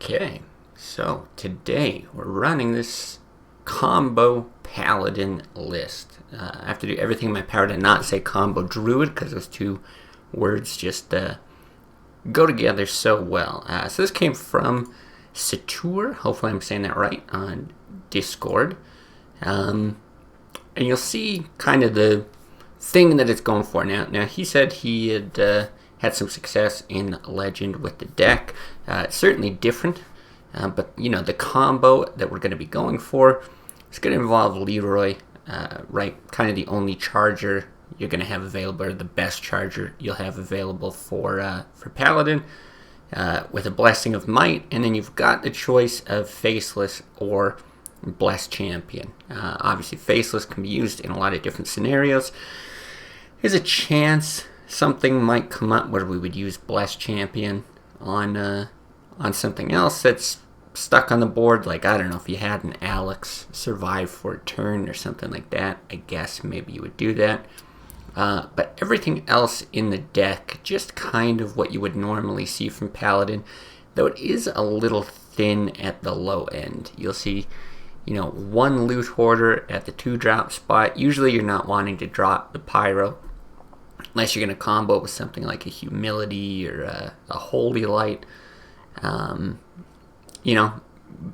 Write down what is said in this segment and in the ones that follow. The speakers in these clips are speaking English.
Okay, so today we're running this combo Paladin list. I have to do everything in my power to not say combo Druid because those two words just go together so well. So this came from Satur, hopefully I'm saying that right, on Discord. And you'll see kind of the thing that it's going for now. Now he said he had had some success in Legend with the deck. It's certainly different, but you know the combo that we're going to be going for is going to involve Leroy, right? Kind of the only charger you're going to have available, or the best charger you'll have available for Paladin, with a Blessing of Might, and then you've got the choice of Faceless or Blessed Champion. Obviously, Faceless can be used in a lot of different scenarios. There's a chance something might come up where we would use Blessed Champion on something else that's stuck on the board. Like, I don't know, if you had an Alex survive for a turn or something like that, I guess maybe you would do that. But everything else in the deck, just kind of what you would normally see from Paladin, though it is a little thin at the low end. You'll see, you know, one Loot Hoarder at the 2-drop spot. Usually you're not wanting to drop the Pyro unless you're going to combo with something like a Humility or a Holy Light. You know,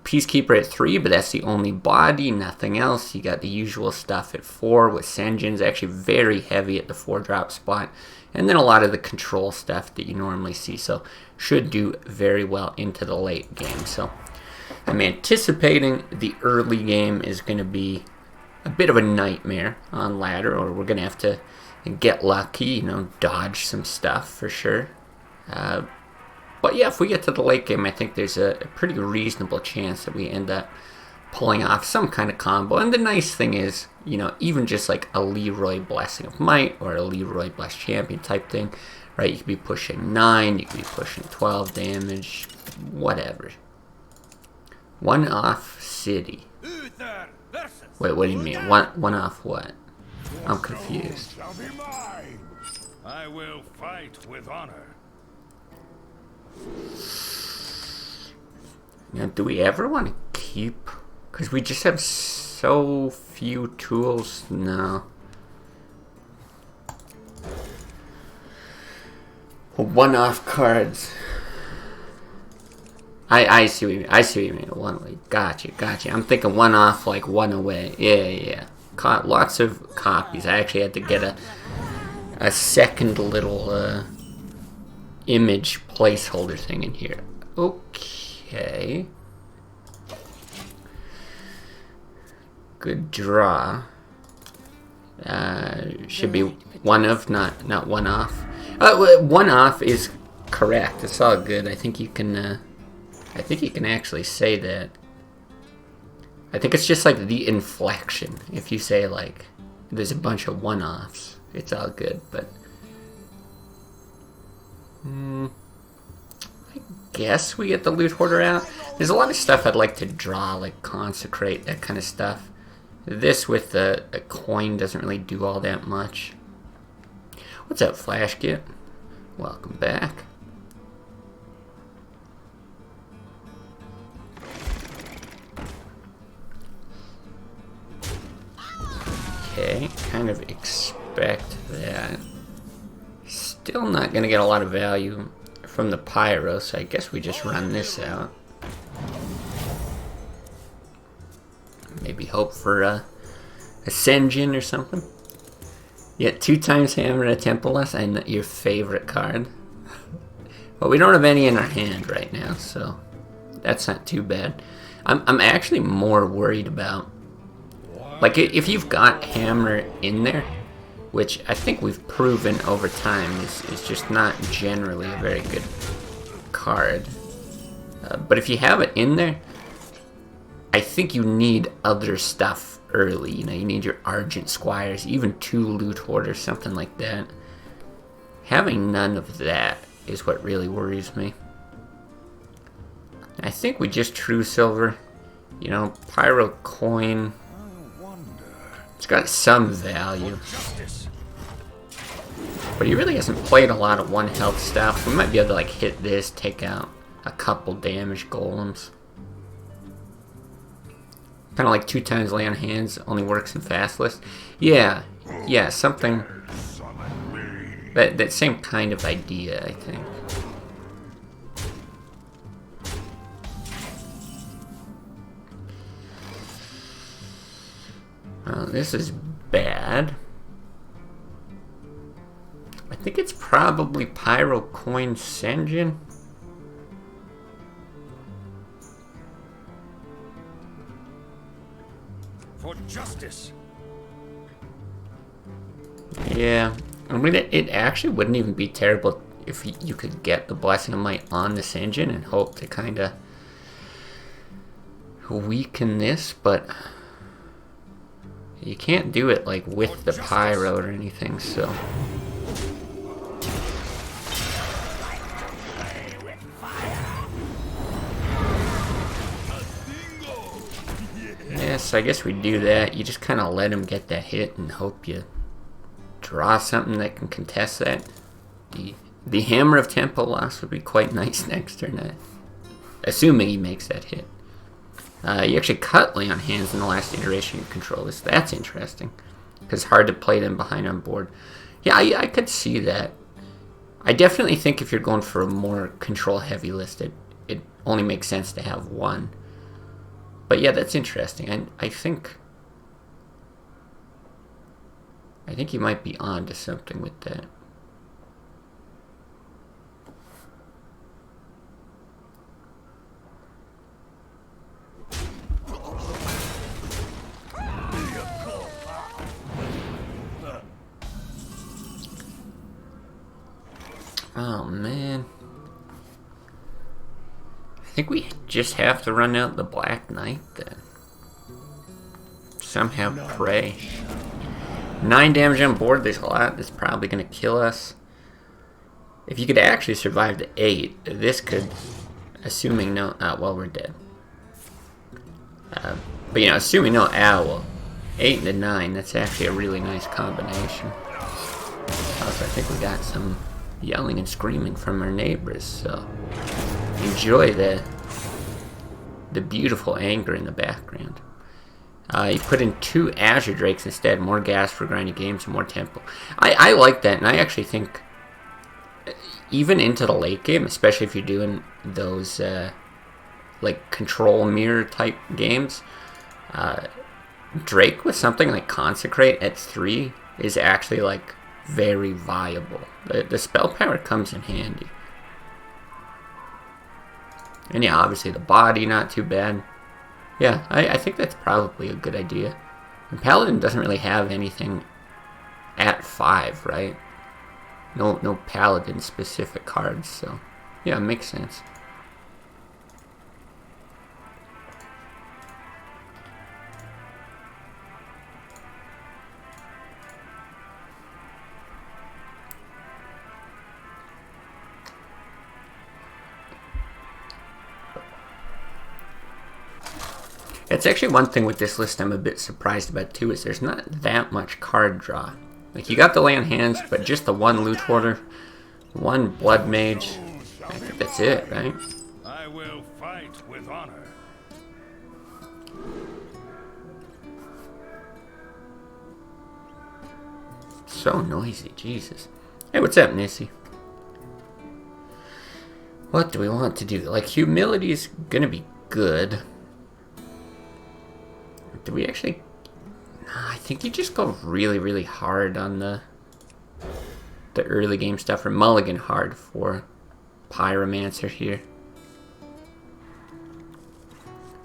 Peacekeeper at 3, but that's the only body, nothing else. You got the usual stuff at 4 with Senjin's actually very heavy at the 4-drop spot. And then a lot of the control stuff that you normally see. So should do very well into the late game. So I'm anticipating the early game is going to be a bit of a nightmare on ladder, or we're going to have to get lucky, you know, dodge some stuff for sure. But yeah, if we get to the late game, I think there's a pretty reasonable chance that we end up pulling off some kind of combo. And the nice thing is, you know, even just like a Leroy Blessing of Might or a Leroy Blessed Champion type thing, right? You could be pushing 9, you could be pushing 12 damage, whatever. One off City. Wait, what do you mean? One off what? I'm confused. I will fight with honor. Now, do we ever want to keep? Because we just have so few tools now. One-off cards. I see what you mean. I see what you mean. One way. Gotcha. I'm thinking one-off, like one away. Yeah. Caught lots of copies. I actually had to get a second little image placeholder thing in here. Okay. Good draw. Should be one of, not one off. One off is correct. It's all good. I think you can actually say that. I think it's just like the inflection. If you say like there's a bunch of one-offs, it's all good. But I guess we get the Loot Hoarder out. There's a lot of stuff I'd like to draw, like Consecrate, that kind of stuff. This with the coin doesn't really do all that much. What's up, Flash Kit? Welcome back. Okay, kind of expect that. Still not going to get a lot of value from the Pyro, so I guess we just run this out. Maybe hope for a Senjin or something. Yeah, 2 times Hammer and a Tempest, and your favorite card. But we don't have any in our hand right now, so that's not too bad. I'm actually more worried about, like, if you've got Hammer in there, which I think we've proven over time is just not generally a very good card. But if you have it in there, I think you need other stuff early. You know, you need your Argent Squires, even 2 Loot Hoarders, something like that. Having none of that is what really worries me. I think we just True Silver. You know, Pyro Coin. It's got some value. But he really hasn't played a lot of 1 health stuff. We might be able to like hit this, take out a couple damage golems. Kind of like 2 times lay on hands, only works in fast list. Yeah, something. That same kind of idea, I think. This is bad. I think it's probably Pyro Coin Senjin. For justice. Yeah, I mean, it actually wouldn't even be terrible if you could get the Blessing of Might on this engine and hope to kind of weaken this, but you can't do it like with the Pyro or anything, so. Yes, I guess we do that. You just kind of let him get that hit and hope you draw something that can contest that. The Hammer of Tempo Loss would be quite nice next turn, assuming he makes that hit. You actually cut lay on hands in the last iteration you control this. That's interesting, because it's hard to play them behind on board. Yeah, I could see that. I definitely think if you're going for a more control-heavy list, it only makes sense to have one. But yeah, that's interesting. I think you might be on to something with that. Oh man. I think we just have to run out the Black Knight then. Somehow pray. 9 damage on board, there's a lot that's probably going to kill us. If you could actually survive to 8, this could, assuming no, well, we're dead. But you know, assuming no owl, 8 into 9, that's actually a really nice combination. Also, I think we got some yelling and screaming from our neighbors, so enjoy the beautiful anger in the background. You put in 2 Azure Drakes instead, more gas for grinding games and more tempo. I like that, and I actually think even into the late game, especially if you're doing those like control mirror type games, Drake with something like Consecrate at 3 is actually like very viable. The spell power comes in handy. And yeah, obviously the body not too bad. Yeah, I think that's probably a good idea. And Paladin doesn't really have anything at 5, right? No Paladin specific cards, so yeah, it makes sense. It's actually one thing with this list I'm a bit surprised about too, is there's not that much card draw. Like, you got the lay on hands, but just the 1 Loot Hoarder, 1 Blood Mage. I think that's it, right? I will fight with honor. So noisy, Jesus. Hey, what's up, Nissy? What do we want to do? Like, humility is gonna be good. Do we actually... I think you just go really, really hard on the early game stuff, or mulligan hard for Pyromancer here.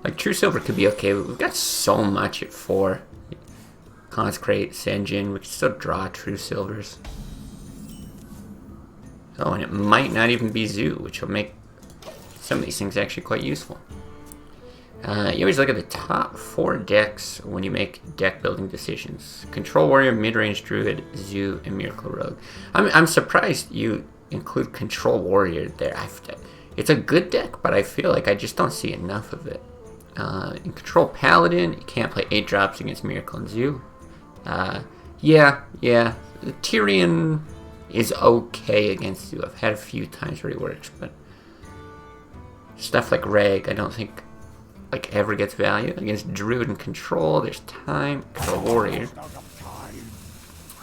Like, True Silver could be okay, but we've got so much at 4. Consecrate, Senjin, we can still draw True Silvers. Oh, and it might not even be Zoo, which will make some of these things actually quite useful. You always look at the top 4 decks when you make deck building decisions. Control Warrior, Mid-Range Druid, Zoo, and Miracle Rogue. I'm surprised you include Control Warrior there. It's a good deck, but I feel like I just don't see enough of it. In Control Paladin, you can't play 8 drops against Miracle and Zoo. Yeah. Tyrion is okay against Zoo. I've had a few times where he works, but Stuff like Reg, I don't think like ever gets value. Against Druid and Control, there's time. Control Warrior.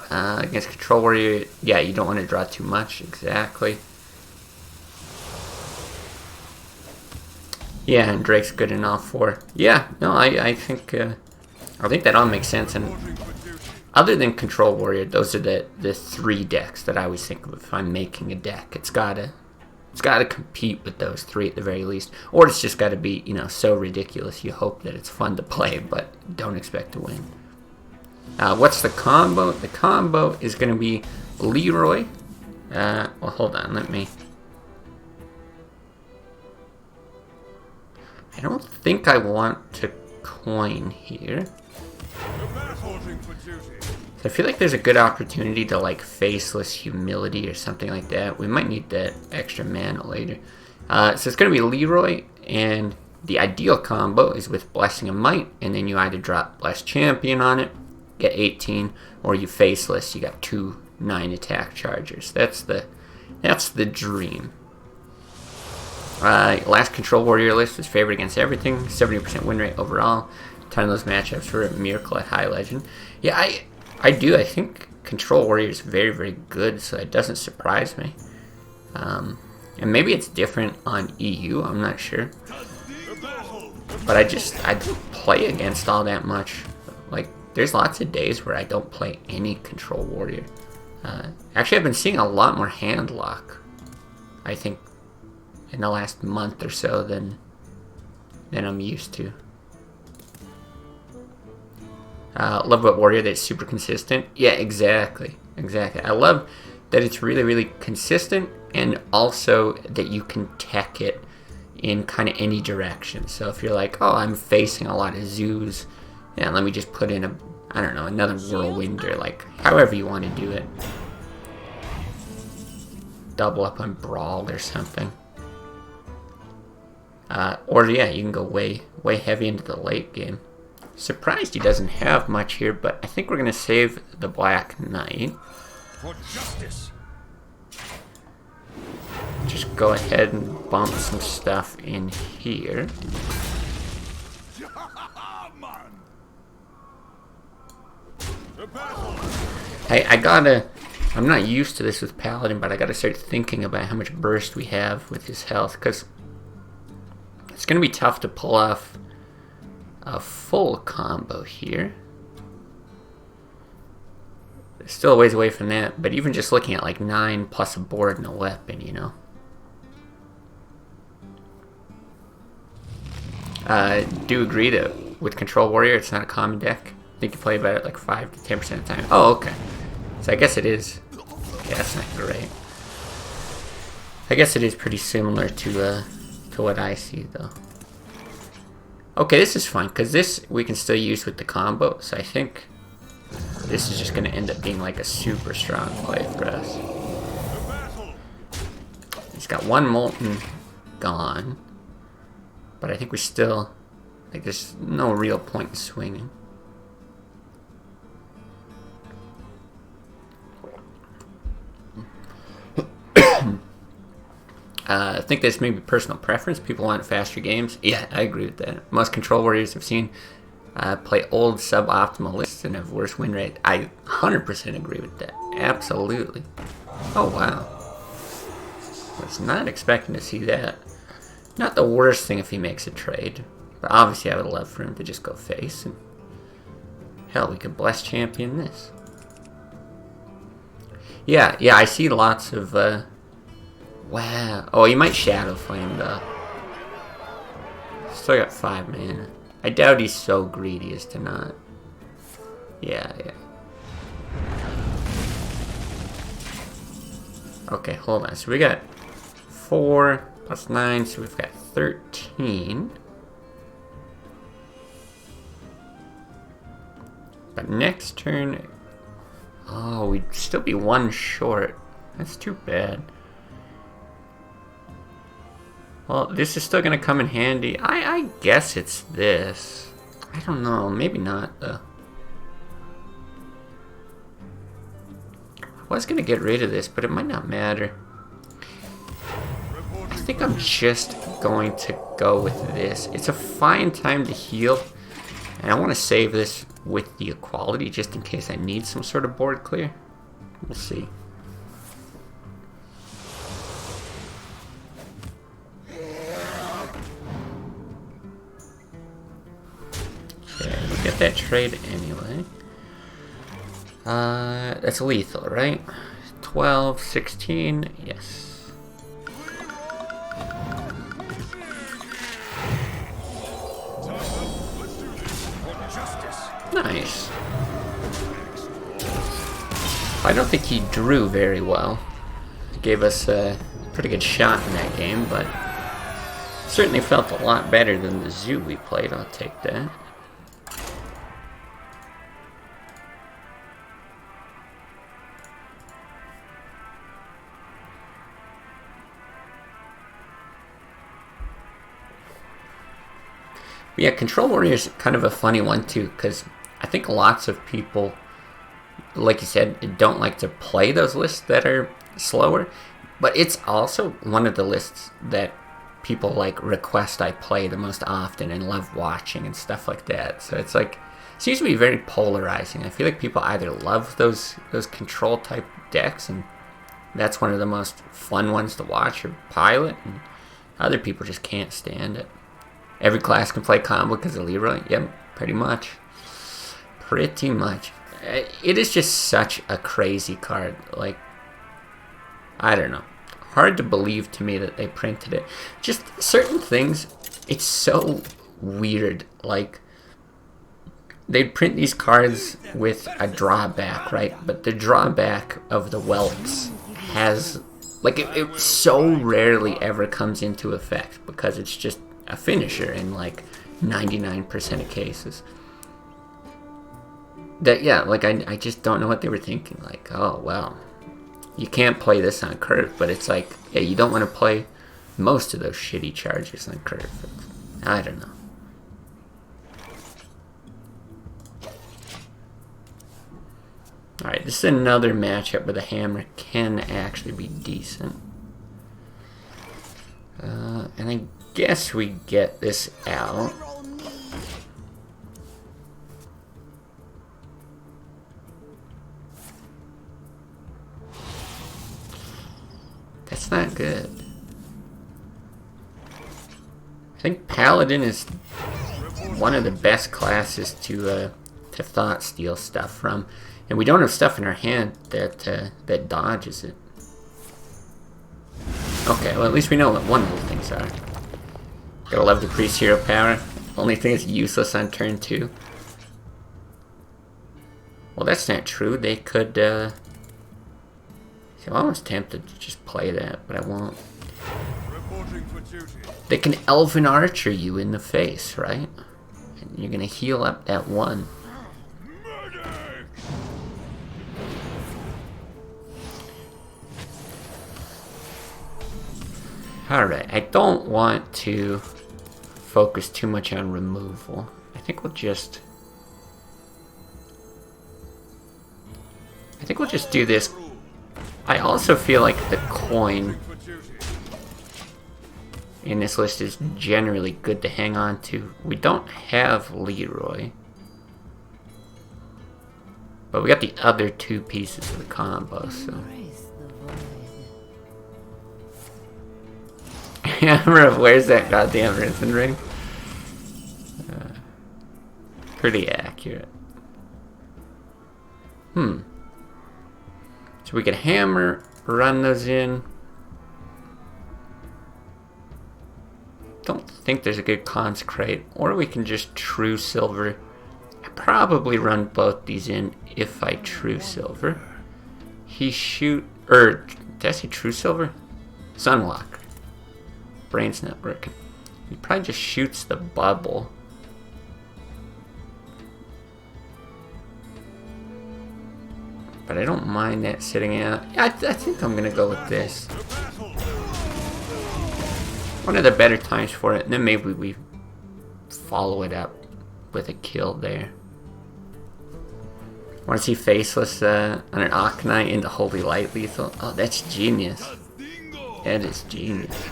Against Control Warrior, yeah, you don't want to draw too much. Exactly. Yeah, and Drake's good enough for. Yeah, no, I think that all makes sense. And other than Control Warrior, those are the three decks that I always think of if I'm making a deck. It's gotta compete with those three at the very least, or it's just gotta be, you know, so ridiculous you hope that it's fun to play, but don't expect to win. What's the combo? The combo is gonna be Leroy. Well, hold on, let me. I don't think I want to coin here. So I feel like there's a good opportunity to like Faceless Humility or something like that. We might need that extra mana later. So it's going to be Leroy, and the ideal combo is with Blessing of Might, and then you either drop Blessed Champion on it, get 18, or you Faceless, you got 2 9 attack chargers. That's the dream. Last Control Warrior list is favored against everything, 70% win rate overall. A ton of those matchups were Miracle at High Legend. Yeah, I think Control Warrior is very, very good, so it doesn't surprise me. And maybe it's different on EU, I'm not sure. But I don't play against all that much. Like, there's lots of days where I don't play any Control Warrior. Actually, I've been seeing a lot more hand lock, I think, in the last month or so than I'm used to. Love about Warrior that it's super consistent. Yeah, exactly. I love that it's really, really consistent, and also that you can tech it in kind of any direction. So if you're like, oh, I'm facing a lot of zoos, yeah, let me just put in another Whirlwind, or like however you want to do it. Double up on Brawl or something. Or yeah, you can go way heavy into the late game. Surprised he doesn't have much here, but I think we're gonna save the Black Knight. For justice. Just go ahead and bump some stuff in here. I'm not used to this with Paladin, but I gotta start thinking about how much burst we have with his health, because it's gonna be tough to pull off a full combo here. Still a ways away from that, but even just looking at like 9 plus a board and a weapon, you know. Do agree that with Control Warrior, it's not a common deck. I think you play about it like 5 to 10% of the time. Oh, okay. So I guess it is. Yeah, that's not great. I guess it is pretty similar to what I see, though. Okay, this is fun, because this we can still use with the combo, so I think this is just going to end up being like a super strong play for us. He's got 1 Molten gone, but I think we're still, like, there's no real point in swinging. I think that's maybe personal preference. People want faster games. Yeah, I agree with that. Most Control Warriors I've seen play old suboptimal lists and have worse win rate. I 100% agree with that. Absolutely. Oh, wow. Was not expecting to see that. Not the worst thing if he makes a trade, but obviously I would love for him to just go face. And hell, we could Bless Champion this. Yeah, I see lots of... Wow. Oh, you might Shadow Flame, though. Still got 5 mana. I doubt he's so greedy as to not. Yeah. Okay, hold on. So we got 4 plus 9, so we've got 13. But next turn... Oh, we'd still be 1 short. That's too bad. Well, this is still going to come in handy. I guess it's this. I don't know. Maybe not, though. I was going to get rid of this, but it might not matter. I think I'm just going to go with this. It's a fine time to heal, and I want to save this with the equality just in case I need some sort of board clear. We'll see. Okay, we'll get that trade anyway. That's lethal, right? 12, 16, yes. Nice. I don't think he drew very well. He gave us a pretty good shot in that game, but certainly felt a lot better than the zoo we played. I'll take that. Yeah, Control Warrior is kind of a funny one too, because I think lots of people, like you said, don't like to play those lists that are slower, but it's also one of the lists that people like request I play the most often and love watching and stuff like that. So it's like, it seems to be very polarizing. I feel like people either love those control type decks, and that's one of the most fun ones to watch or pilot, and other people just can't stand it. Every class can play combo because of Leroy. Yep, pretty much. Pretty much. It is just such a crazy card. Like, I don't know. Hard to believe to me that they printed it. Just certain things, it's so weird. Like, they'd print these cards with a drawback, right? But the drawback of the Whelks has, like, it so rarely ever comes into effect because it's just a finisher in like 99% of cases. That, yeah, like I just don't know what they were thinking. Like, oh well, you can't play this on curve, but it's like, yeah, you don't want to play most of those shitty charges on curve. I don't know. Alright, this is another matchup where the hammer can actually be decent. And I guess we get this out. That's not good. I think Paladin is one of the best classes to thought steal stuff from, and we don't have stuff in our hand that dodges it. Okay, well at least we know what one of the things are. Gotta love the priest hero power. Only thing is useless on turn 2. Well, that's not true. They could, see, I'm almost tempted to just play that, but I won't. They can Elven Archer you in the face, right? And you're gonna heal up that 1. Alright, I don't want to focus too much on removal. I think we'll just do this. I also feel like the coin in this list is generally good to hang on to. We don't have Leroy, but we got the other 2 pieces of the combo, so. Hammer, where's that goddamn Rhythm Ring? Pretty accurate. So we could hammer, run those in. Don't think there's a good consecrate, or we can just true silver. I probably run both these in if I true silver. He shoot, or did I say true silver? Sunlock. Brain's not working. He probably just shoots the bubble. But I don't mind that sitting out. I think I'm gonna go with this. One of the better times for it, and then maybe we follow it up with a kill there. Want to see Faceless on an Arcanine into Holy Light lethal? Oh, that's genius. That is genius.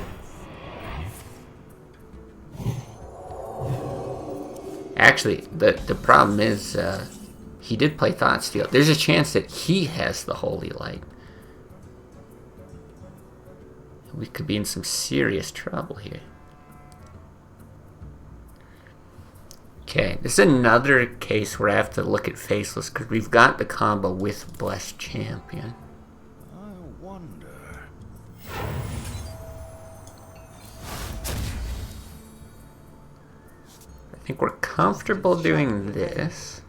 Actually, the problem is he did play Thought Steal. There's a chance that he has the Holy Light. We could be in some serious trouble here. Okay, this is another case where I have to look at Faceless because we've got the combo with Blessed Champion. I wonder. I think we're comfortable doing this.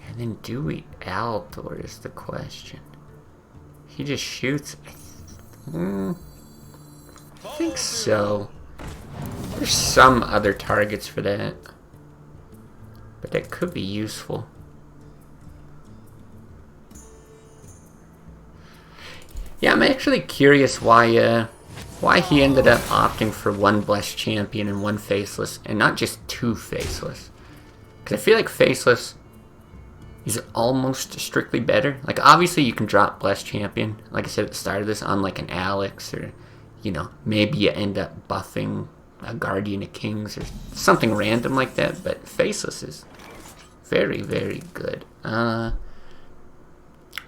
And then do we Aldor is the question. He just shoots. I think so. There's some other targets for that. But that could be useful. Yeah, I'm actually curious why he ended up opting for one Blessed Champion and one Faceless, and not just two Faceless. Because I feel like Faceless is almost strictly better. Like, obviously you can drop Blessed Champion, like I said at the start of this, on like an Alex, or, you know, maybe you end up buffing a Guardian of Kings or something random like that, but Faceless is very, very good.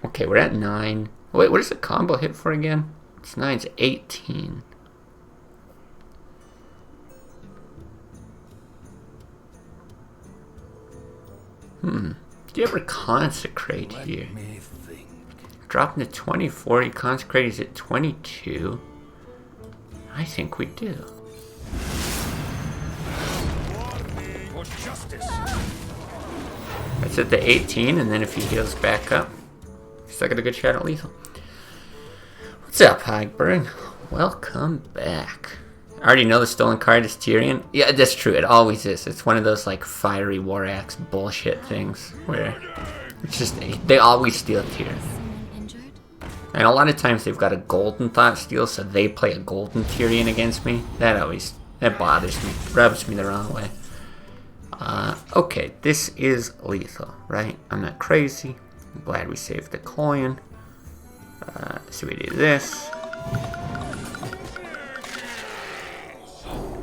Okay, we're at 9. Wait, what does the combo hit for again? It's 9's 18. Do you ever consecrate here? Dropping to 24, you consecrate is at 22. I think we do. That's at the 18, and then if he heals back up, still got a good shot at lethal. What's up, Hagberg? Welcome back. I already know the stolen card is Tyrion. Yeah, that's true. It always is. It's one of those like fiery war axe bullshit things where it's just they always steal Tyrion. And a lot of times they've got a golden Thought Steal, so they play a golden Tyrion against me. That bothers me. Rubs me the wrong way. Okay, this is lethal, right? I'm not crazy. I'm glad we saved the coin. So we do this.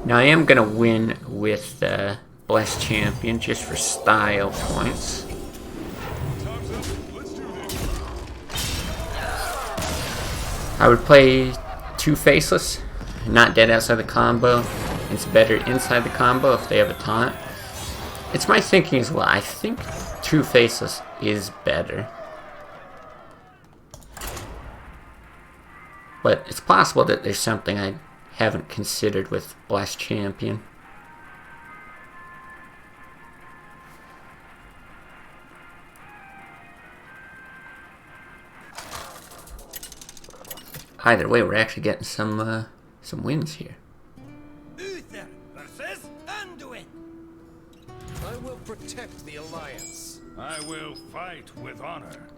Now I am gonna win with the Blessed Champion just for style points. I would play 2 Faceless, not dead outside the combo. It's better inside the combo if they have a taunt. It's my thinking as well. I think 2 Faceless is better. But it's possible that there's something I haven't considered with Blessed Champion. Either way, we're actually getting some wins here. Uther versus Anduin. I will protect the Alliance. I will fight with honor.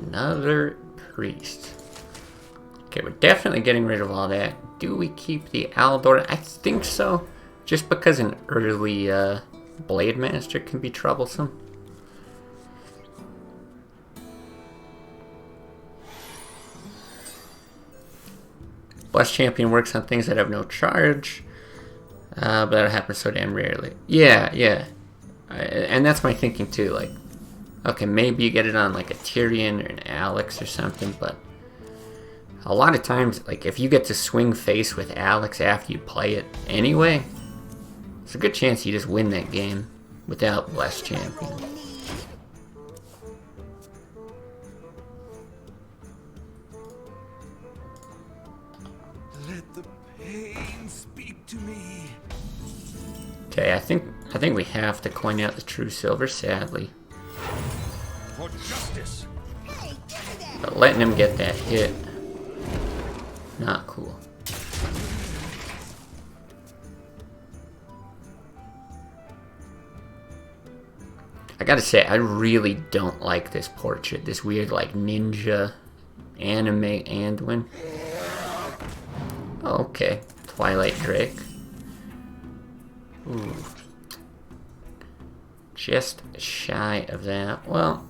Another priest. Okay, we're definitely getting rid of all that. Do we keep the Aldor? I think so. Just because an early Blade Master can be troublesome. Blessed Champion works on things that have no charge. But that happens so damn rarely. Yeah. And that's my thinking too. Like, okay, maybe you get it on like a Tyrion or an Alex or something, but a lot of times, like, if you get to swing face with Alex after you play it anyway, it's a good chance you just win that game without Blessed Champion. Let the pain speak to me. Okay, I think we have to coin out the true silver, sadly. For justice. But letting him get that hit, not cool. I gotta say, I really don't like this portrait. This weird, like, ninja anime Anduin. Oh, okay. Twilight Drake. Ooh. Just shy of that. Well,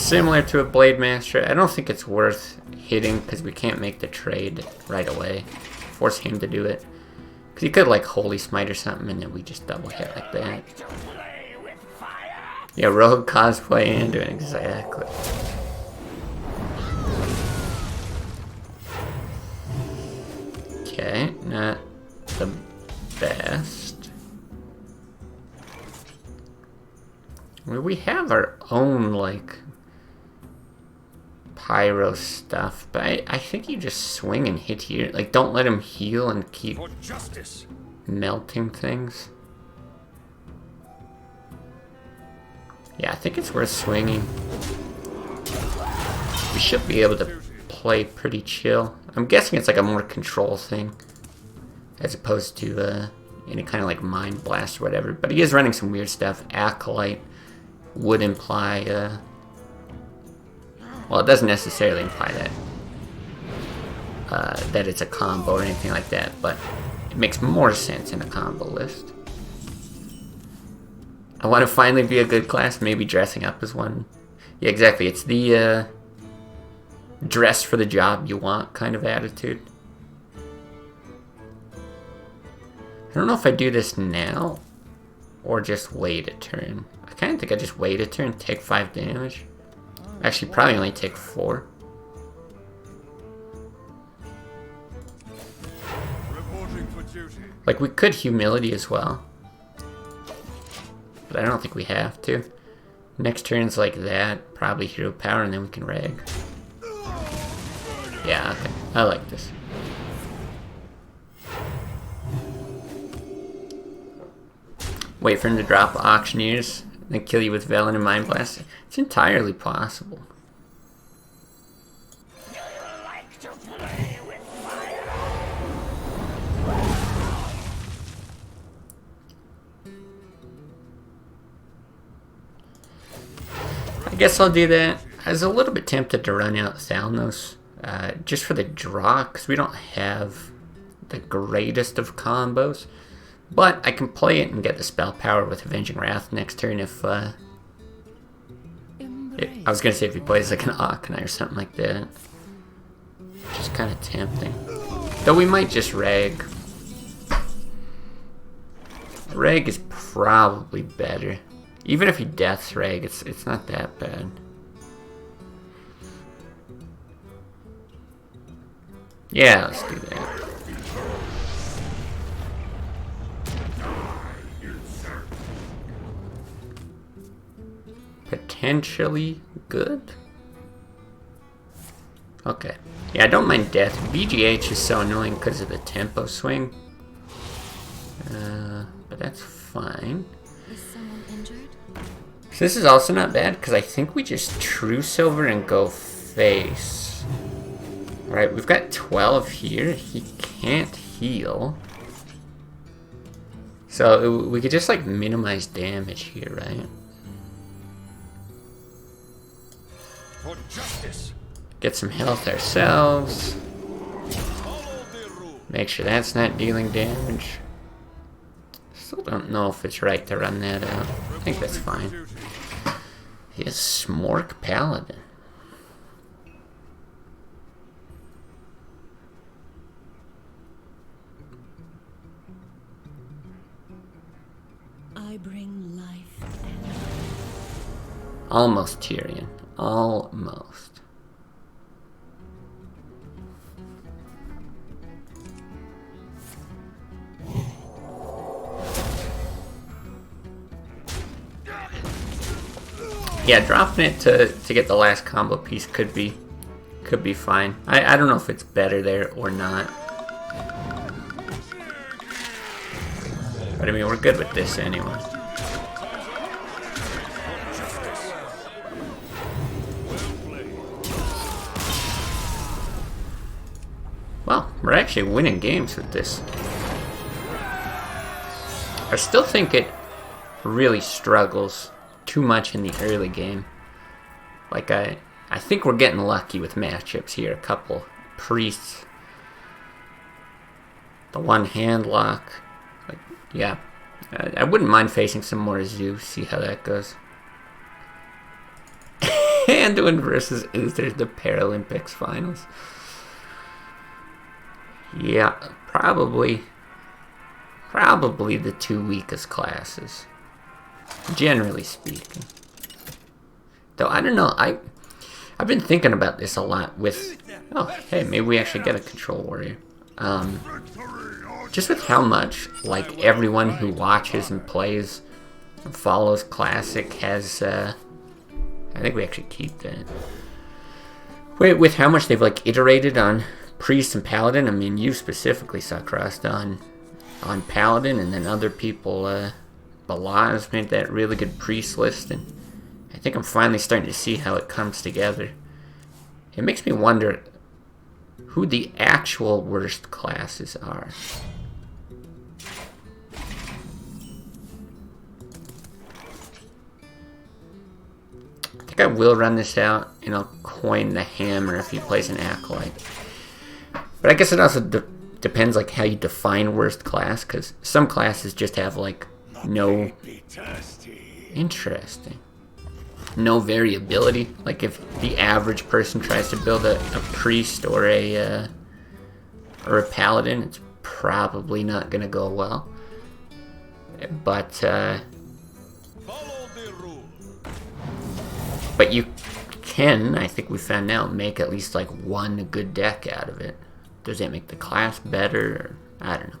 similar to a Blade Master. I don't think it's worth hitting because we can't make the trade right away. Force him to do it. Because he could like Holy Smite or something and then we just double hit like that. Yeah, rogue cosplay and doing exactly. Okay, not the best. Well, we have our own like pyro stuff, but I think you just swing and hit here. Like, don't let him heal and keep For justice. melting things. Yeah, I think it's worth swinging. We should be able to play pretty chill. I'm guessing it's like a more control thing as opposed to any kind of like mind blast or whatever. But he is running some weird stuff. Acolyte would imply, well, it doesn't necessarily imply that it's a combo or anything like that, but it makes more sense in a combo list. I want to finally be a good class, maybe dressing up as one. Yeah, exactly. It's the dress for the job you want kind of attitude. I don't know if I do this now or just wait a turn. I kind of think I just wait a turn, take 5 damage. Actually, probably only take 4. Reporting for duty. Like, we could humility as well. But I don't think we have to. Next turn's like that, probably hero power, and then we can rag. Yeah, okay. I like this. Wait for him to drop Auctioneers, then kill you with Velen and Mind Blast. It's entirely possible. I guess I'll do that. I was a little bit tempted to run out Thalnos, just for the draw, because we don't have the greatest of combos. But I can play it and get the spell power with Avenging Wrath next turn if, I was going to say if he plays like an Arcanine or something like that. Just kind of tempting. Though we might just rag. Rag is probably better. Even if he deaths rag, it's not that bad. Yeah, let's do that. Potentially good. Okay. Yeah, I don't mind death. BGH is so annoying because of the tempo swing. But that's fine. Is someone injured? So this is also not bad because I think we just True Silver and go face. Alright, we've got 12 here. He can't heal. So we could just like minimize damage here, right? For justice. Get some health ourselves. Make sure that's not dealing damage. Still don't know if it's right to run that out. I think that's fine. He is Smork Paladin. I bring life and Almost Tyrion. Almost. Yeah, dropping it to get the last combo piece could be fine. I don't know if it's better there or not. But I mean, we're good with this anyway. Well, we're actually winning games with this. I still think it really struggles too much in the early game. Like, I think we're getting lucky with matchups here. A couple priests. The one hand lock. Like, yeah. I wouldn't mind facing some more Zeus, see how that goes. Anduin versus Uther, the Paralympics finals. Yeah, probably the two weakest classes, generally speaking. Though I don't know, I've been thinking about this a lot with, oh, hey, maybe we actually get a control warrior. Just with how much, like, everyone who watches and plays and follows Classic has, I think we actually keep that. With how much they've, like, iterated on Priest and Paladin. I mean, you specifically saw Crust on Paladin, and then other people, Balaz made that really good Priest list, and I think I'm finally starting to see how it comes together. It makes me wonder who the actual worst classes are. I think I will run this out, and I'll coin the Hammer if he plays an Acolyte. But I guess it also depends, like, how you define worst class, because some classes just have, like, no... Interesting. No variability. Like, if the average person tries to build a priest or a paladin, it's probably not going to go well. But you can, I think we found out, make at least, like, one good deck out of it. Does that make the class better? I don't know.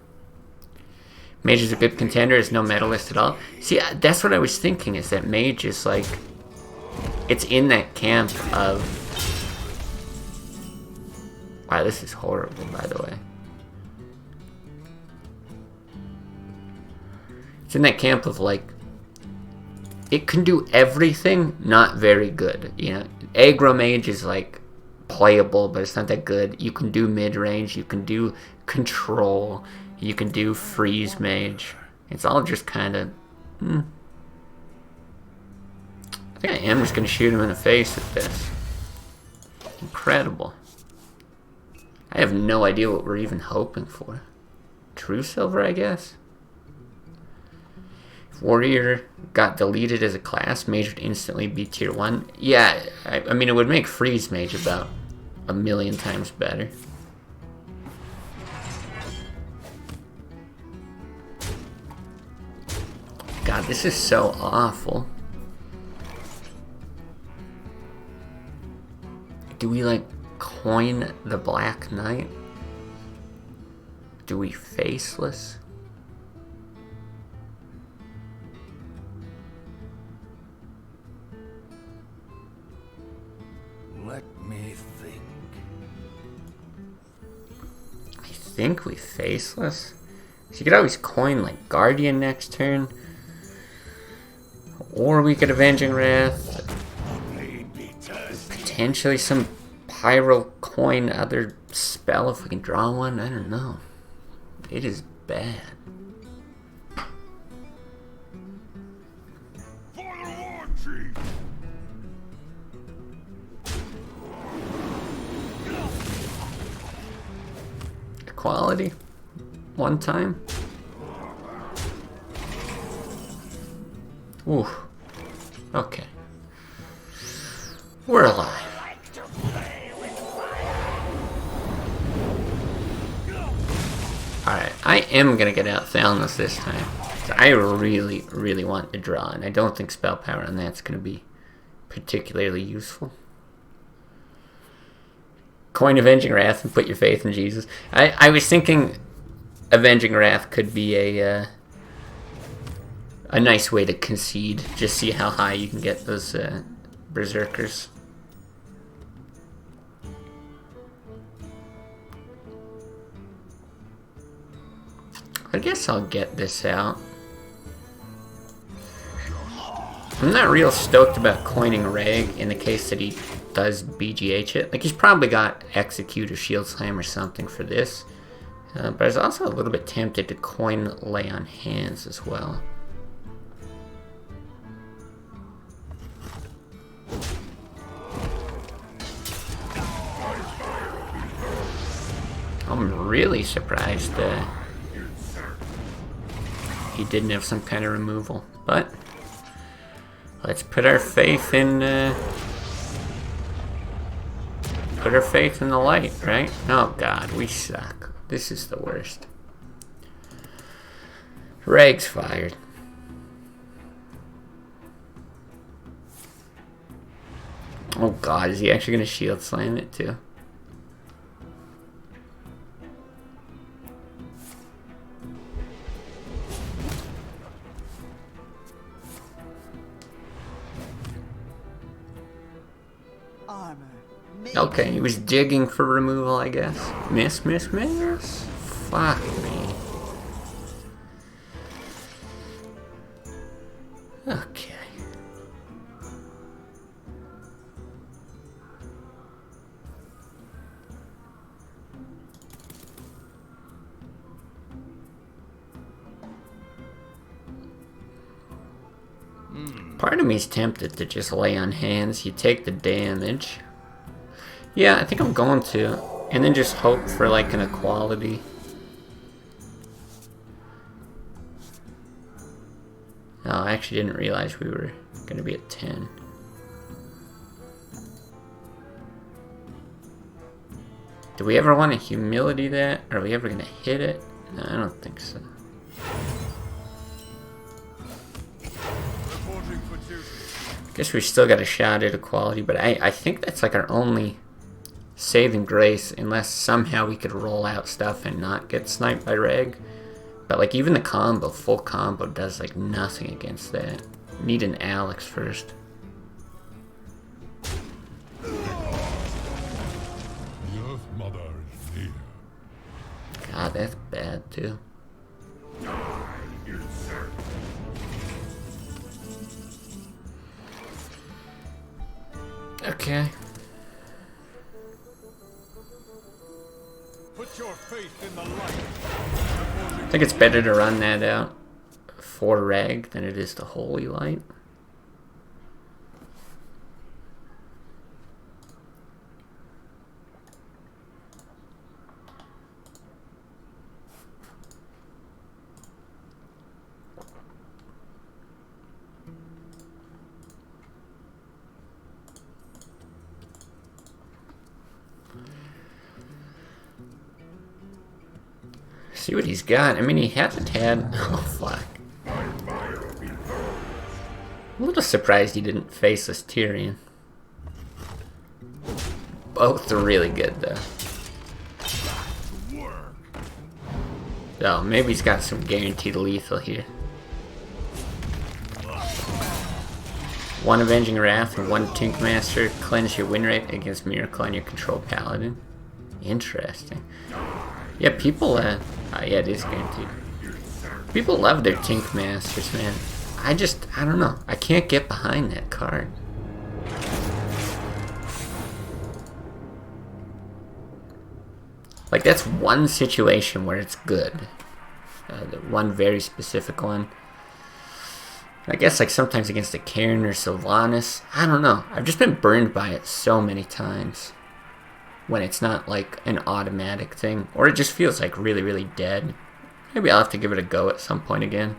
Mage is a good contender. Is no medalist at all. See, that's what I was thinking, is that Mage is, like... It's in that camp of... Wow, this is horrible, by the way. It's in that camp of, like... It can do everything, not very good. You know, Aggro Mage is, like, playable, but it's not that good. You can do mid-range, you can do control, you can do freeze mage. It's all just kind of... I think I am just going to shoot him in the face with this. Incredible. I have no idea what we're even hoping for. True Silver, I guess? If Warrior got deleted as a class, Mage would instantly be tier 1. Yeah, I mean, it would make Freeze Mage about 1,000,000 times better. God, this is so awful. Do we, like, coin the Black Knight? Do we Faceless? Let me think. I think we Faceless. So you could always coin, like, Guardian next turn. Or we could Avenging Wrath. Potentially some Pyro coin other spell if we can draw one. I don't know. It is bad. For the War Chief! Equality. One time. Ooh. Okay. We're alive. Alright, I am gonna get out Thalnos this time. So I really, really want to draw, and I don't think spell power on that's gonna be particularly useful. Coin Avenging Wrath and put your faith in Jesus. I was thinking Avenging Wrath could be a nice way to concede. Just see how high you can get those Berserkers. I guess I'll get this out. I'm not real stoked about coining Reg in the case that he does BGH it. Like, he's probably got Execute or Shield Slam or something for this. But I was also a little bit tempted to coin Lay on Hands as well. I'm really surprised he didn't have some kind of removal, but let's put our faith in put our faith in the light, right? Oh god, we suck. This is the worst. Reg's fired. Oh god, is he actually going to shield slam it too? Okay, he was digging for removal, I guess. Miss, miss, miss. Fuck me. Okay. Part of me's tempted to just lay on hands. You take the damage. Yeah, I think I'm going to. And then just hope for like an equality. Oh, I actually didn't realize we were going to be at 10. Do we ever want to humility that? Are we ever going to hit it? No, I don't think so. Guess we still got a shot at equality, but I think that's like our only saving grace, unless somehow we could roll out stuff and not get sniped by Reg. But like even the combo, full combo, does like nothing against that. Need an Alex first. The Earth Mother is near. God, that's bad too. Okay. Put your faith in the light. I think it's better to run that out for Reg than it is to Holy Light. See what he's got. I mean, he hasn't had... Oh, fuck. I'm a little surprised he didn't face this Tyrion. Both are really good, though. So, maybe he's got some guaranteed lethal here. One Avenging Wrath and one Tinkmaster. Cleanse your win rate against Miracle on your control Paladin. Interesting. Yeah, people... yeah, it is guaranteed. People love their Tink Masters, man. I don't know. I can't get behind that card. Like, that's one situation where it's good. The one very specific one. I guess, like, sometimes against a Cairn or Sylvanas. I don't know. I've just been burned by it so many times. When it's not like an automatic thing, or it just feels like really, really dead. Maybe I'll have to give it a go at some point again.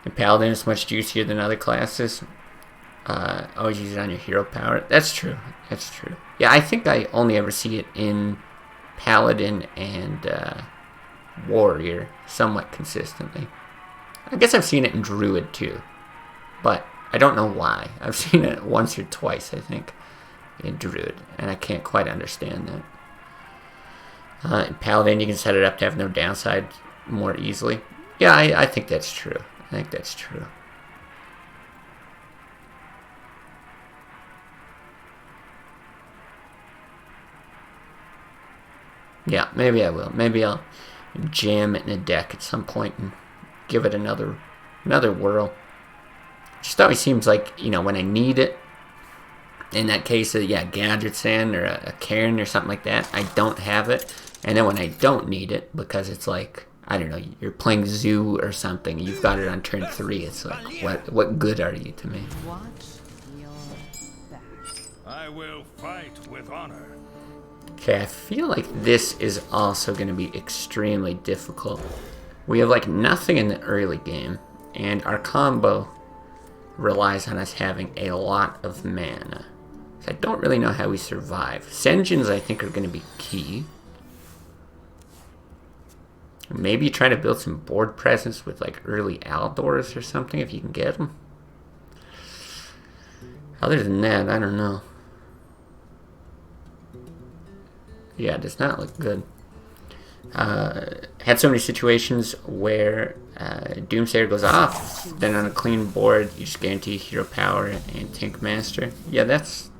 And Paladin is much juicier than other classes. Always use it on your hero power. That's true. That's true. Yeah, I think I only ever see it in Paladin and Warrior somewhat consistently. I guess I've seen it in Druid too, but I don't know why. I've seen it once or twice, I think, in Druid, and I can't quite understand that. In Paladin, you can set it up to have no downside more easily. Yeah, I think that's true. I think that's true. Yeah, maybe I will. Maybe I'll jam it in a deck at some point and give it another whirl. Just always seems like, you know, when I need it, in that case of, yeah, Gadgetson or a Cairn or something like that, I don't have it. And then when I don't need it, because it's like, I don't know, you're playing Zoo or something, you've got it on turn 3, it's like, what good are you to me? Watch your back. I will fight with honor. Okay, I feel like this is also going to be extremely difficult. We have, like, nothing in the early game, and our combo relies on us having a lot of mana. So I don't really know how we survive. Sengens, I think, are going to be key. Maybe try to build some board presence with like early Aldors or something if you can get them. Other than that, I don't know. Yeah, it does not look good. Had so many situations where Doomsayer goes off, then on a clean board you just guarantee hero power and Tank Master. Yeah, that's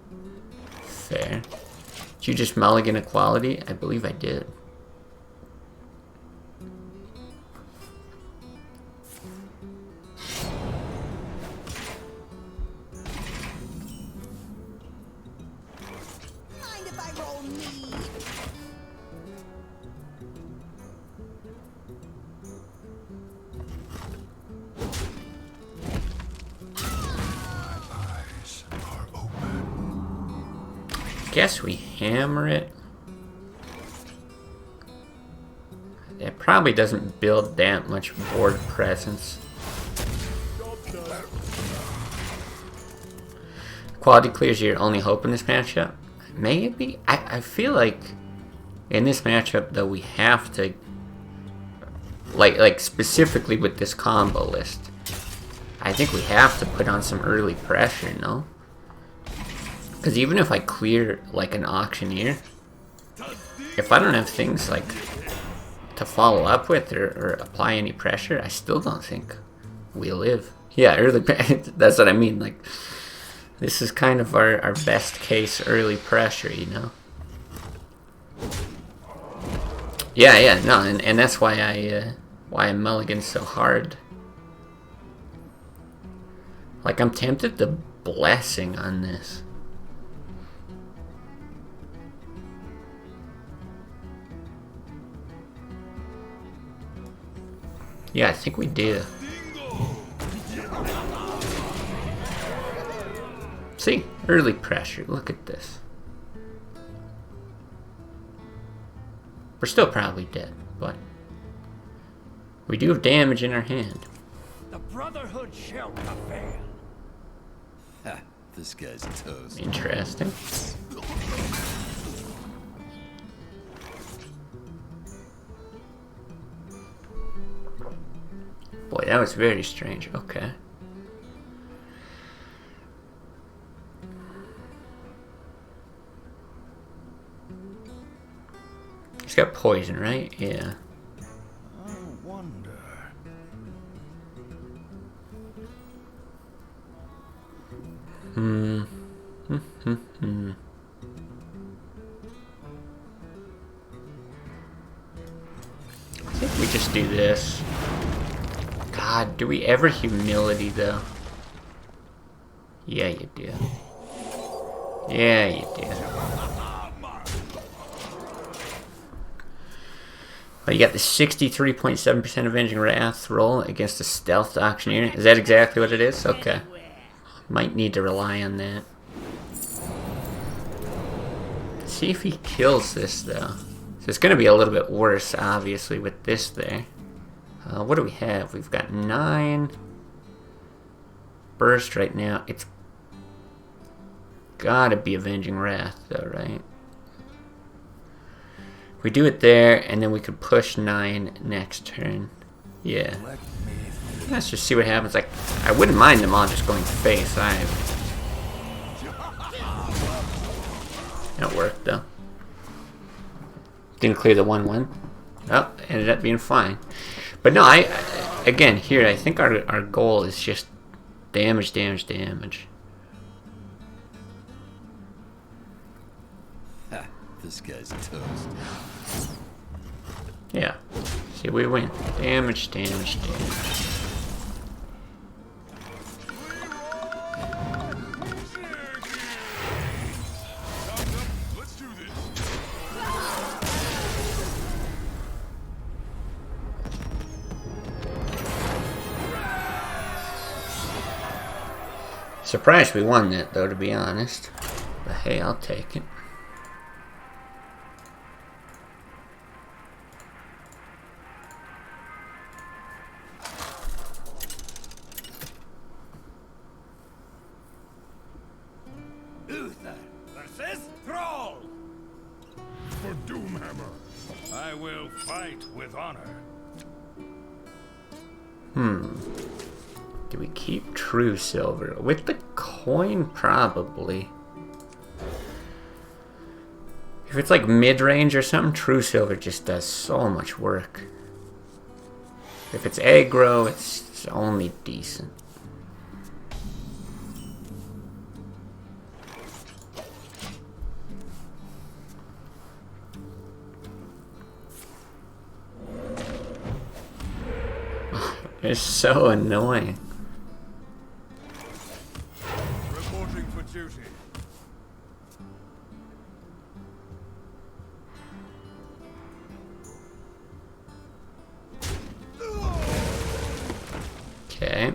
fair. Did you just mulligan equality? I believe I did. Mind if I roll me? Eyes are open. Guess we hammer it. It probably doesn't build that much board presence. Quality clears your only hope in this matchup. Maybe? I feel like in this matchup though we have to like specifically with this combo list. I think we have to put on some early pressure, no? Because even if I clear like an auctioneer, if I don't have things like to follow up with or apply any pressure, I still don't think we live. Yeah, early that's what I mean. Like, this is kind of our best case early pressure, you know? Yeah, no, and that's why I mulligan so hard. Like, I'm tempted to blessing on this. Yeah, I think we do. See? Early pressure. Look at this. We're still probably dead, but we do have damage in our hand. The Brotherhood shall prevail. Ha, this guy's toast. Interesting. Boy, that was very strange. Okay. He's got poison, right? Yeah. I wonder. I think we just do this. God, do we ever humility though? Yeah, you do. Yeah, you do. Well, you got the 63.7% Avenging Wrath roll against the Stealth Auctioneer. Is that exactly what it is? Okay. Might need to rely on that. See if he kills this, though. So it's going to be a little bit worse, obviously, with this there. What do we have? We've got 9 burst right now. It's gotta be Avenging Wrath, though, right? We do it there, and then we could push 9 next turn. Yeah. Let's just see what happens. Like, I wouldn't mind them all just going face. That worked, though. Didn't clear the 1/1. Oh, ended up being fine. But no, again, here, I think our goal is just damage. Ha, this guy's toast. Yeah. See, we win. Damage. Let's do this. Surprised we won that, though, to be honest. But hey, I'll take it. Uther versus Thrall! For Doomhammer. I will fight with honor. Do we keep True Silver? With the coin, probably. If it's like mid-range or something, True Silver just does so much work. If it's aggro, it's only decent. It's so annoying. Reporting for duty. Okay.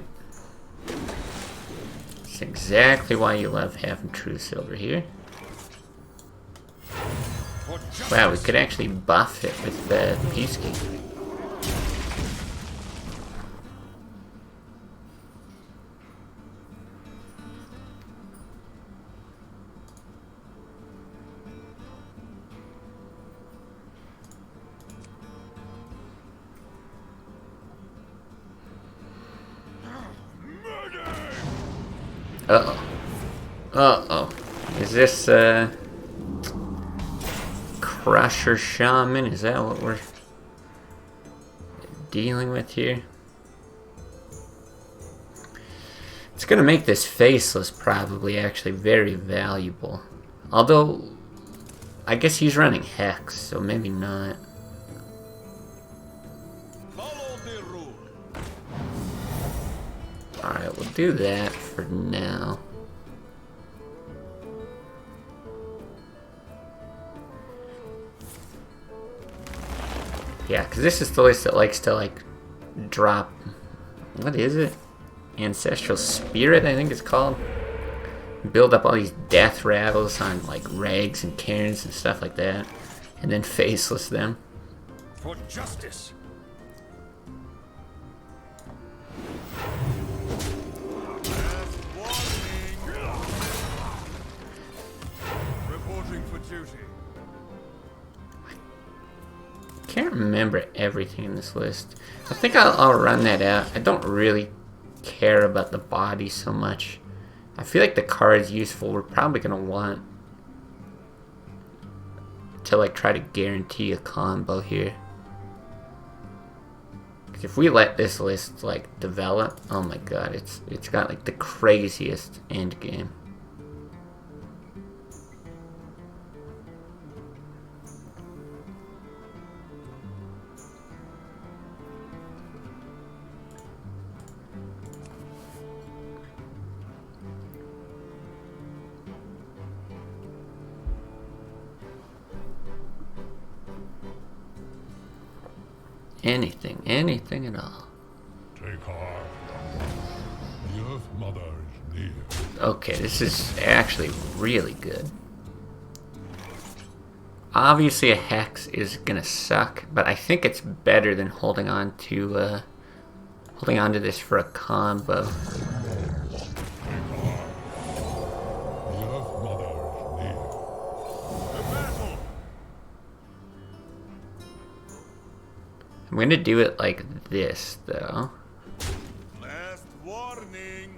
That's exactly why you love having True Silver here. Wow, we could actually buff it with the Peacekeeper. Uh-oh. Uh-oh. Is this, Crusher Shaman? Is that what we're dealing with here? It's gonna make this Faceless probably actually very valuable. Although, I guess he's running Hex, so maybe not. Follow the rule. Alright, we'll do that for now. Yeah, because this is the list that likes to, like, drop... What is it? Ancestral Spirit, I think it's called. Build up all these death rattles on, like, Rags and Cairns and stuff like that. And then Faceless them. For justice. Reporting for duty. Can't remember everything in this list. I think I'll run that out. I don't really care about the body so much. I feel like the card's useful. We're probably gonna want to like try to guarantee a combo here. 'Cause if we let this list like develop, oh my god, it's got like the craziest end game. Anything at all. Take heart. The Earth Mother is near. Okay, this is actually really good. Obviously a Hex is gonna suck, but I think it's better than holding on to this for a combo. The Earth Mother is near. The battle. I'm gonna do it like this though. Last warning.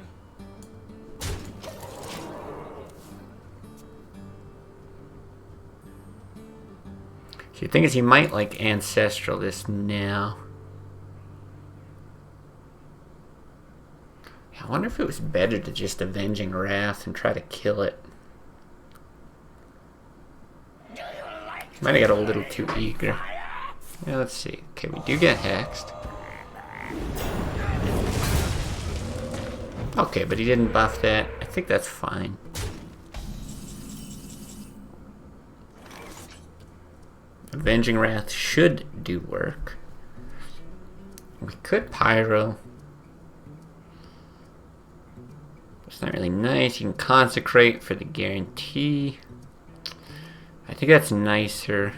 So the thing is, he might like Ancestral this now. I wonder if it was better to just Avenging Wrath and try to kill it. Might have got a little too eager. Yeah, let's see. Okay, we do get hexed. Okay, but he didn't buff that. I think that's fine. Avenging Wrath should do work. We could Pyro. It's not really nice. You can Consecrate for the guarantee. I think that's nicer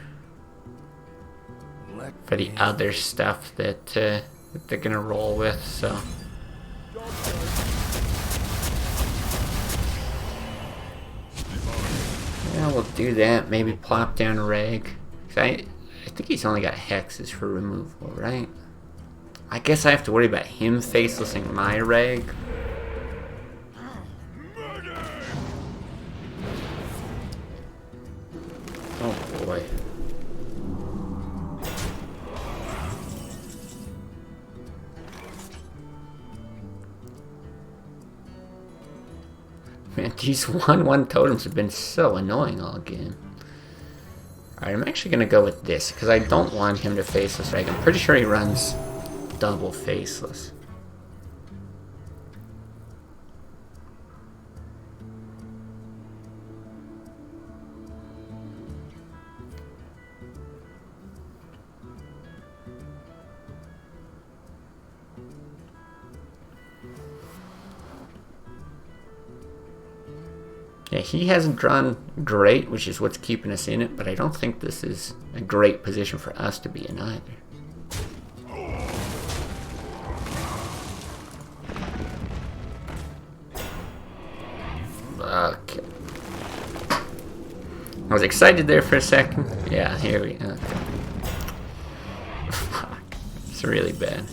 for the other stuff that they're gonna roll with, so. we'll do that. Maybe plop down a rag. I think he's only got hexes for removal, right? I guess I have to worry about him facelessing my rag. Oh boy. Man, these 1/1 totems have been so annoying all game. Alright, I'm actually gonna go with this, because I don't want him to faceless rag. I'm pretty sure he runs double faceless. Yeah, he hasn't drawn great, which is what's keeping us in it, but I don't think this is a great position for us to be in either. Okay. I was excited there for a second. Yeah, here we go. Okay. Fuck. It's really bad.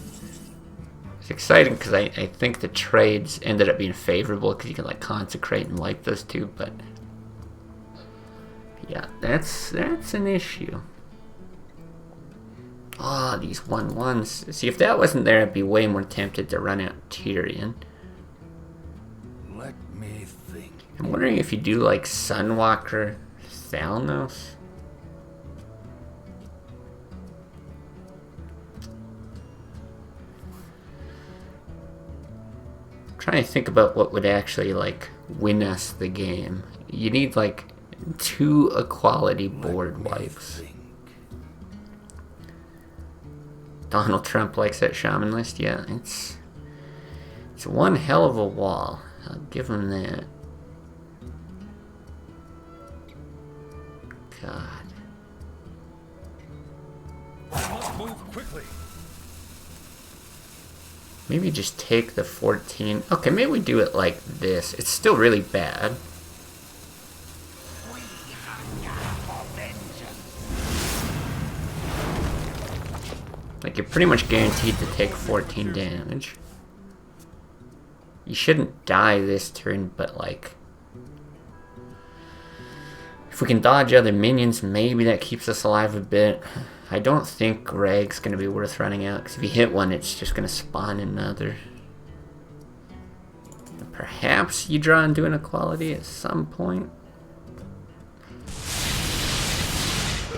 It's exciting because I think the trades ended up being favorable because you can like consecrate and wipe those two, but yeah, that's an issue. Ah, these 1/1s. See, if that wasn't there, I'd be way more tempted to run out Tyrion. Let me think. I'm wondering if you do like Sunwalker Thalnos. Trying to think about what would actually like win us the game. You need like 2 equality board wipes. Donald Trump likes that shaman list. Yeah, it's one hell of a wall. I'll give him that. God. Let's move quickly. Maybe just take the 14. Okay, maybe we do it like this. It's still really bad. Like, you're pretty much guaranteed to take 14 damage. You shouldn't die this turn, but like, if we can dodge other minions, maybe that keeps us alive a bit. I don't think Rag's going to be worth running out, because if you hit one, it's just going to spawn another. Perhaps you draw into an equality at some point.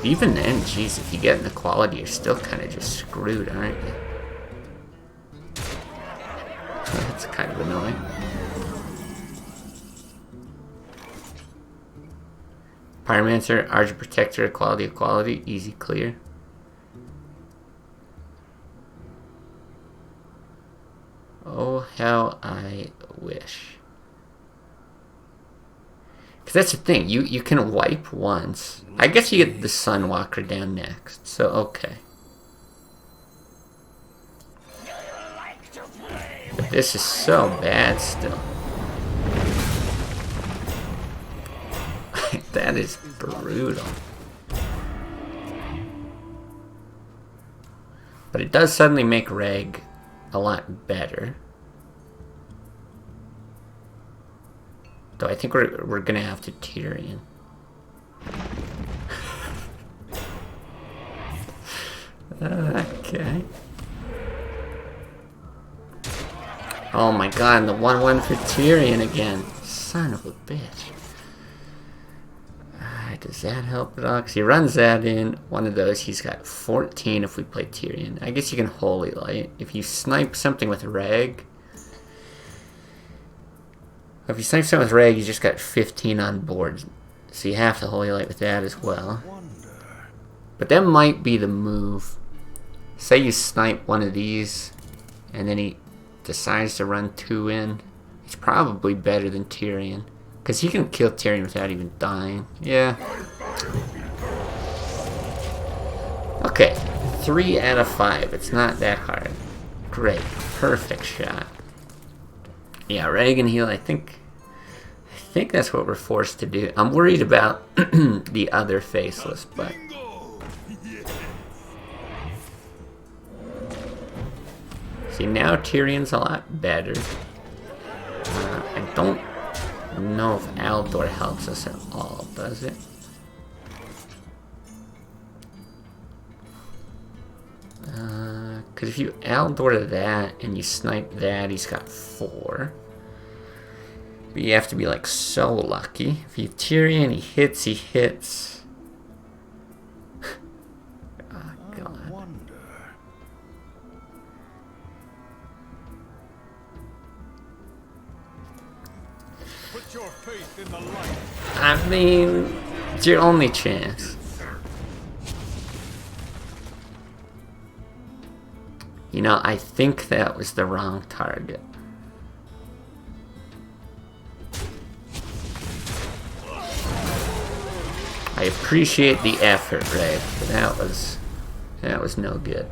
Even then, jeez, if you get an equality, you're still kind of just screwed, aren't you? That's kind of annoying. Pyromancer, Argent Protector, equality, easy clear. Oh, how I wish. Because that's the thing, you can wipe once. I guess you get the Sunwalker down next, so okay. But this is so bad still. That is brutal. But it does suddenly make Reg a lot better. Though I think we're gonna have to Tyrion. Okay. Oh my god, and the 1/1 for Tyrion again. Son of a bitch. Does that help at all? Because he runs that in. One of those, he's got 14 if we play Tyrion. I guess you can Holy Light. If you snipe something with Rag. If you snipe something with Rag, you just got 15 on board. So you have to Holy Light with that as well. But that might be the move. Say you snipe one of these, and then he decides to run 2 in. It's probably better than Tyrion. Because he can kill Tyrion without even dying. Yeah. Okay. 3 out of 5. It's not that hard. Great. Perfect shot. Yeah, Rag and heal. I think think that's what we're forced to do. I'm worried about the other faceless, but... See, now Tyrion's a lot better. I don't know if Aldor helps us at all, does it? Because if you Aldor that and you snipe that, he's got 4. But you have to be like so lucky. If you Tyrion, he hits. Oh, God. Put your faith in the light. I mean, it's your only chance. You know, I think that was the wrong target. I appreciate the effort, Ray, but that was no good.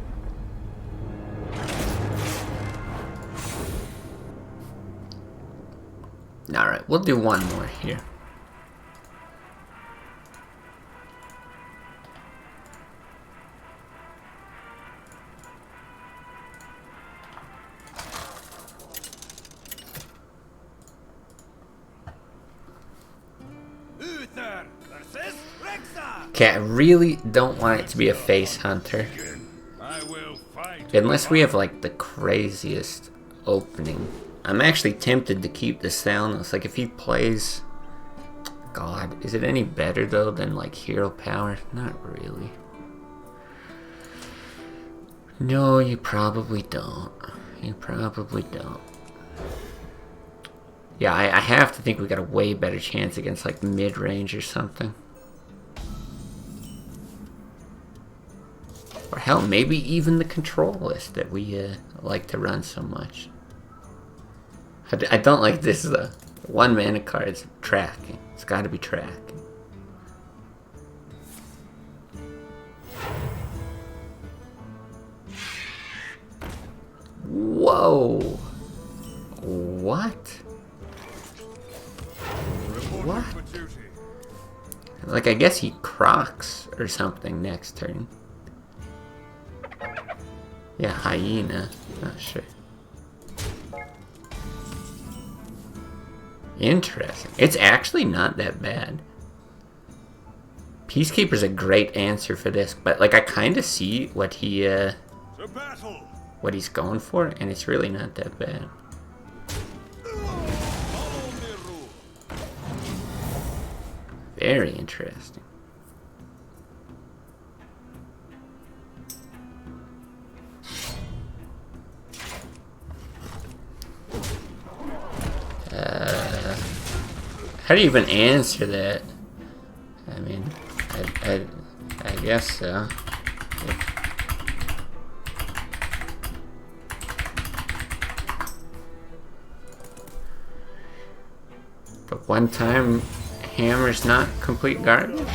Alright, we'll do one more here. Uther versus Rexa. Okay, I really don't want it to be a face hunter. I will fight. Unless we have like the craziest opening. I'm actually tempted to keep the Soundless. Like if he plays... God, is it any better though than like hero power? Not really. No, you probably don't. You probably don't. Yeah, I have to think we got a way better chance against like mid-range or something. Or hell, maybe even the control list that we like to run so much. I don't like this 1 mana cards tracking. It's got to be tracking. Whoa! What? What? Like, I guess he crocs or something next turn. Yeah, hyena. Not sure. Interesting. It's actually not that bad. Peacekeeper's a great answer for this, but like I kind of see what he's going for, and it's really not that bad. Very interesting. How do you even answer that? I mean, I guess so. But one time, hammer's not complete garbage?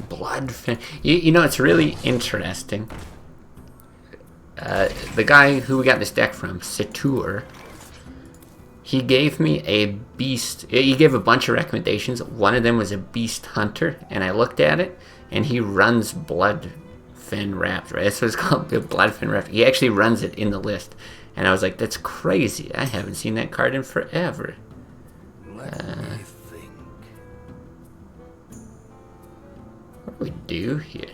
Bloodfin. You know, it's really interesting. The guy who we got this deck from, Satur, he gave me a beast. He gave a bunch of recommendations. One of them was a beast hunter, and I looked at it, and he runs Bloodfin Raptor. Right? That's what it's called, the Bloodfin Raptor. He actually runs it in the list, and I was like, that's crazy. I haven't seen that card in forever. Let me think. What do we do here?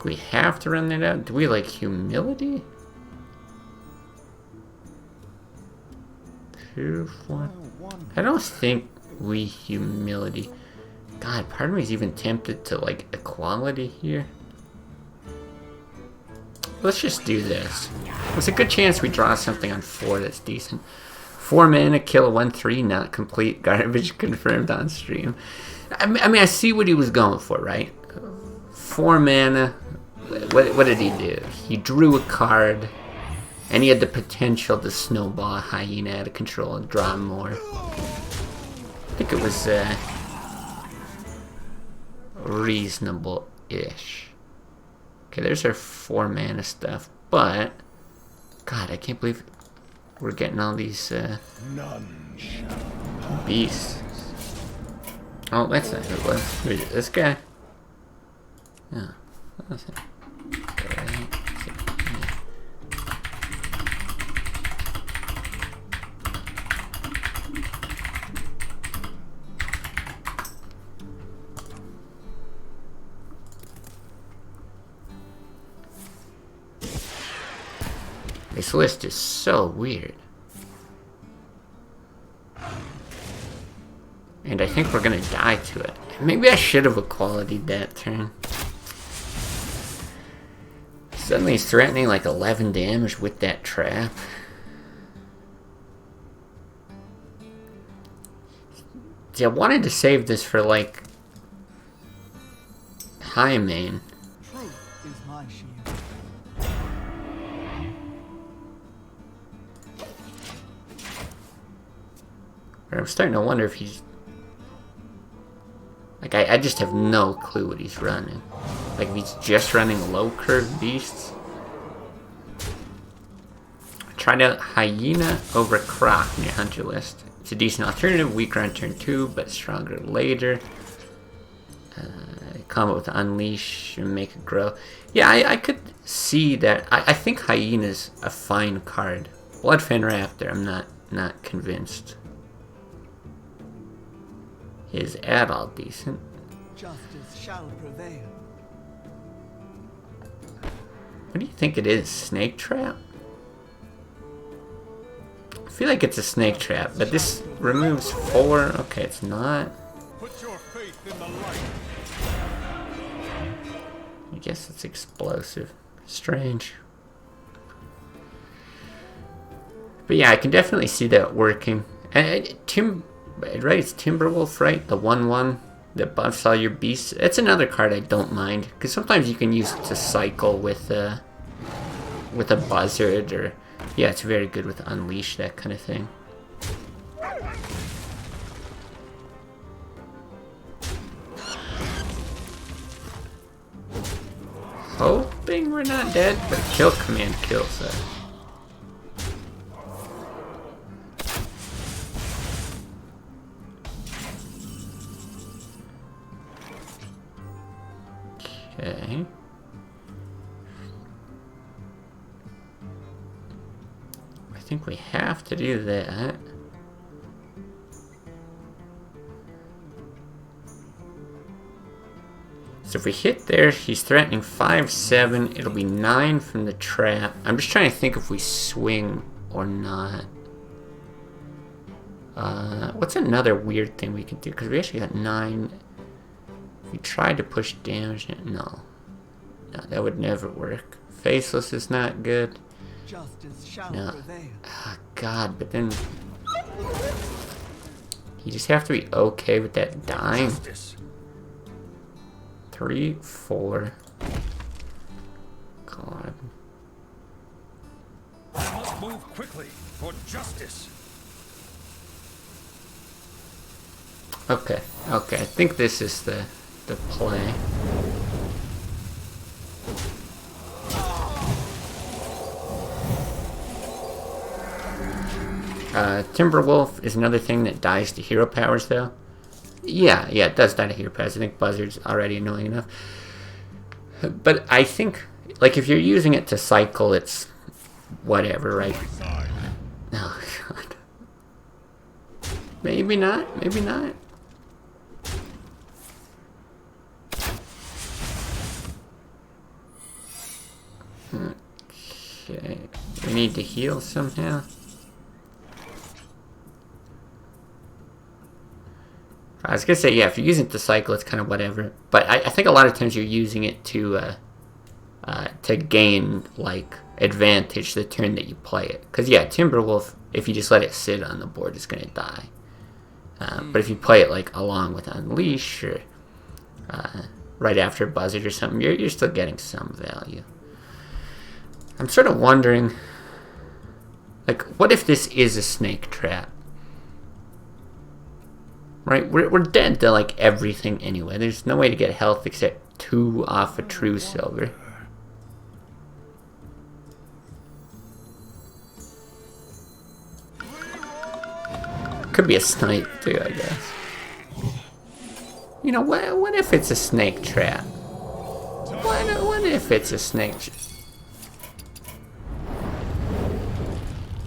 We have to run that out? Do we like humility? 2, 4. I don't think we humility. God, part of me is even tempted to like equality here. Let's just do this. There's a good chance we draw something on 4 that's decent. 4 mana, kill a 1/3, not complete, garbage confirmed on stream. I mean, I see what he was going for, right? 4 mana. What did he do? He drew a card, and he had the potential to snowball a hyena out of control and draw more. think it was reasonable-ish. Okay, there's our 4 mana stuff, but God, I can't believe we're getting all these beasts. Oh, that's not who it was. Who is it? This guy? Yeah. That's it. This list is so weird. And I think we're gonna die to it. Maybe I should have equality'd that turn. Suddenly he's threatening like 11 damage with that trap. See, I wanted to save this for like high main. Truth is my shield. I'm starting to wonder if he's... Like, I just have no clue what he's running. Like, if he's just running low curve beasts. Tried out Hyena over Croc in your hunter list. It's a decent alternative, weaker on turn 2, but stronger later. Combo with Unleash and make it grow. Yeah, I could see that. I think Hyena's a fine card. Bloodfan Raptor, I'm not convinced. Is at all decent. Justice shall prevail. What do you think it is? Snake Trap? I feel like it's a snake trap, but this removes 4. Okay, it's not. Put your faith in the light. I guess it's explosive. Strange. But yeah, I can definitely see that working. And right, it's Timberwolf, right? The 1/1 that buffs all your beasts. That's another card I don't mind, because sometimes you can use it to cycle with a buzzard, or yeah, it's very good with Unleash, that kind of thing. Hoping we're not dead, but kill command kills that. Okay. I think we have to do that. So if we hit there, he's threatening 5/7. It'll be 9 from the trap. I'm just trying to think if we swing or not. What's another weird thing we can do? Because we actually got 9. If we tried to push damage, no, that would never work. Faceless is not good. Justice shall No. prevail. Ah, God, but then you just have to be okay with that dying. Justice. 3, 4. God. I must move quickly for justice. Okay, I think this is the play. Timberwolf is another thing that dies to hero powers, though. Yeah, it does die to hero powers. I think Buzzard's already annoying enough. But I think, like, if you're using it to cycle, it's whatever, right? Oh, God. Maybe not, maybe not. Okay, we need to heal somehow. I was gonna say, yeah, if you're using it to cycle, it's kind of whatever. But I think a lot of times you're using it to gain, like, advantage the turn that you play it. Because, yeah, Timberwolf, if you just let it sit on the board, it's gonna die. But if you play it, like, along with Unleash, or right after Buzzard or something, you're still getting some value. I'm sort of wondering, like, what if this is a snake trap? right? We're dead to like everything anyway. There's no way to get health except 2 off a true silver. Could be a snipe too, I guess. You know, what if it's a snake trap? What if it's a snake trap?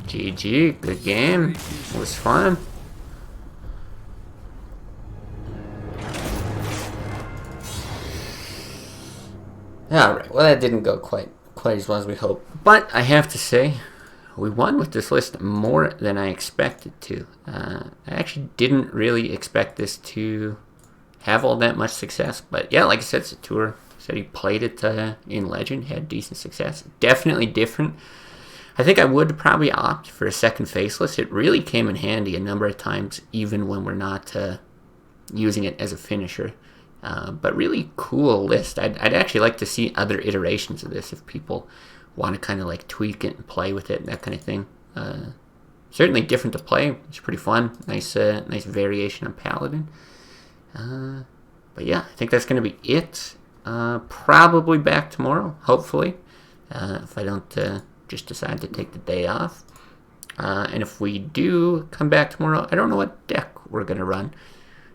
GG, good game. It was fun. Alright, well that didn't go quite as well as we hoped. But I have to say, we won with this list more than I expected to. I actually didn't really expect this to have all that much success. But yeah, like I said, Satur said he played it in Legend, had decent success. Definitely different. I think I would probably opt for a second Faceless. It really came in handy a number of times, even when we're not using it as a finisher. But really cool list. I'd actually like to see other iterations of this if people want to kind of like tweak it and play with it and that kind of thing. Certainly different to play. It's pretty fun. Nice variation on Paladin. But yeah, I think that's going to be it. Probably back tomorrow, hopefully. If I don't just decide to take the day off. And if we do come back tomorrow, I don't know what deck we're going to run.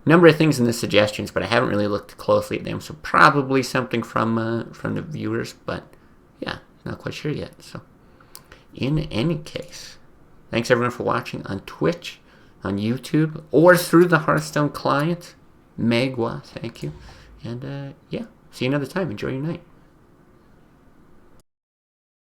Number of things in the suggestions, but I haven't really looked closely at them. So probably something from the viewers, but yeah, not quite sure yet. So in any case, thanks everyone for watching on Twitch, on YouTube, or through the Hearthstone client. Megwa, thank you. And yeah, see you another time. Enjoy your night.